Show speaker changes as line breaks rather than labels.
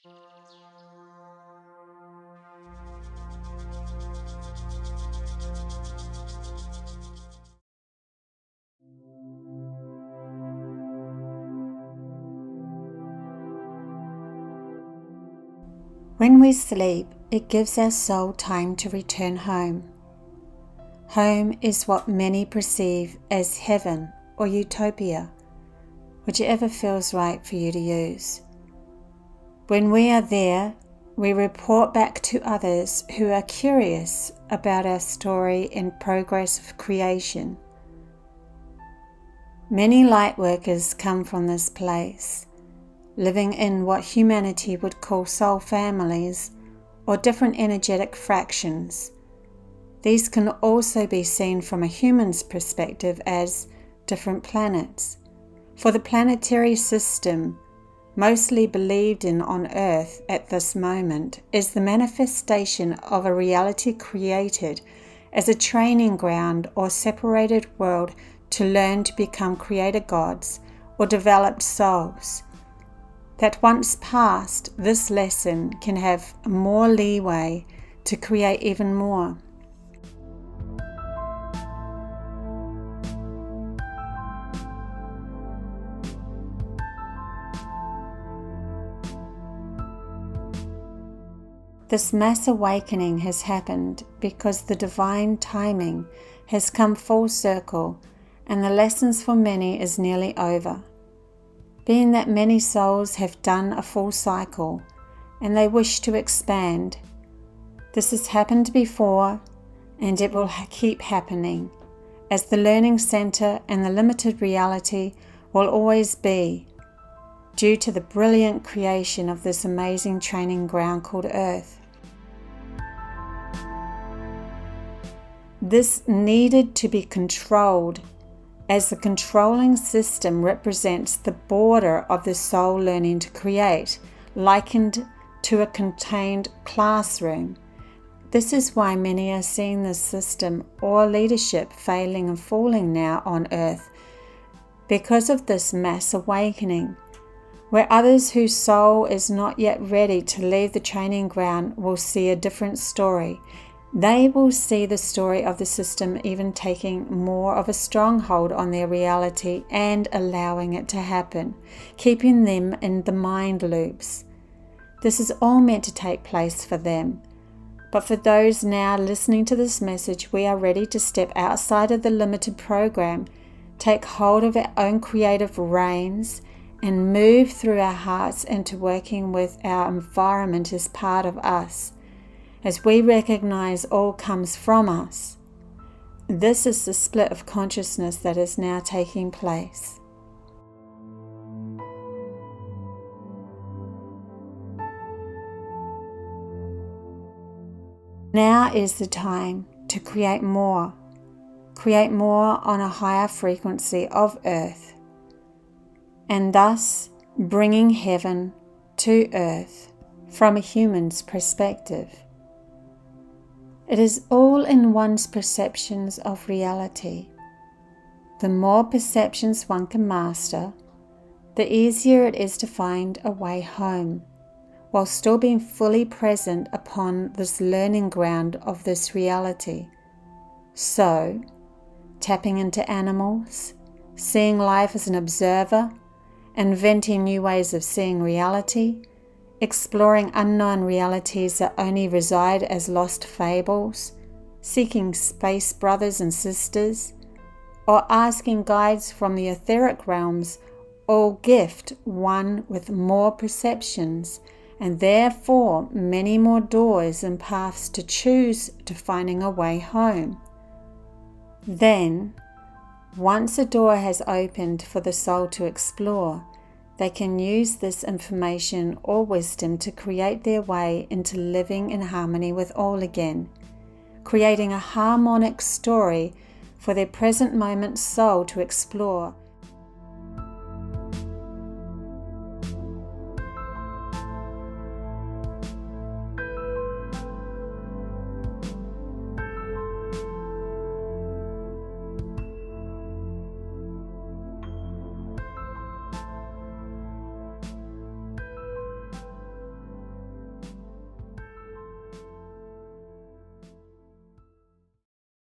When we sleep, it gives our soul time to return home. Home is what many perceive as heaven or Utopia, whichever feels right for you to use. When we are there, we report back to others who are curious about our story and progress of creation. Many lightworkers come from this place, living in what humanity would call soul families or different energetic fractions. These can also be seen from a human's perspective as different planets. For the planetary system, mostly believed in on Earth at this moment, is the manifestation of a reality created as a training ground or separated world to learn to become creator gods or developed souls. That once passed, this lesson can have more leeway to create even more. This mass awakening has happened because the divine timing has come full circle and the lessons for many is nearly over. Being that many souls have done a full cycle and they wish to expand, this has happened before and it will keep happening, as the learning center and the limited reality will always be, due to the brilliant creation of this amazing training ground called Earth. This needed to be controlled, as the controlling system represents the border of the soul learning to create, likened to a contained classroom. This is why many are seeing this system or leadership failing and falling now on Earth, because of this mass awakening, where others whose soul is not yet ready to leave the training ground will see a different story. They will see the story of the system even taking more of a stronghold on their reality and allowing it to happen, keeping them in the mind loops. This is all meant to take place for them. But for those now listening to this message, we are ready to step outside of the limited program, take hold of our own creative reins, and move through our hearts into working with our environment as part of us, as we recognize all comes from us. This is the split of consciousness that is now taking place. Now is the time to create more on a higher frequency of Earth, and thus bringing heaven to Earth from a human's perspective. It is all in one's perceptions of reality. The more perceptions one can master, the easier it is to find a way home, while still being fully present upon this learning ground of this reality. So, tapping into animals, seeing life as an observer, inventing new ways of seeing reality, exploring unknown realities that only reside as lost fables, seeking space brothers and sisters, or asking guides from the etheric realms, all gift one with more perceptions and therefore many more doors and paths to choose to finding a way home. Then, once a door has opened for the soul to explore, they can use this information or wisdom to create their way into living in harmony with all again, creating a harmonic story for their present moment soul to explore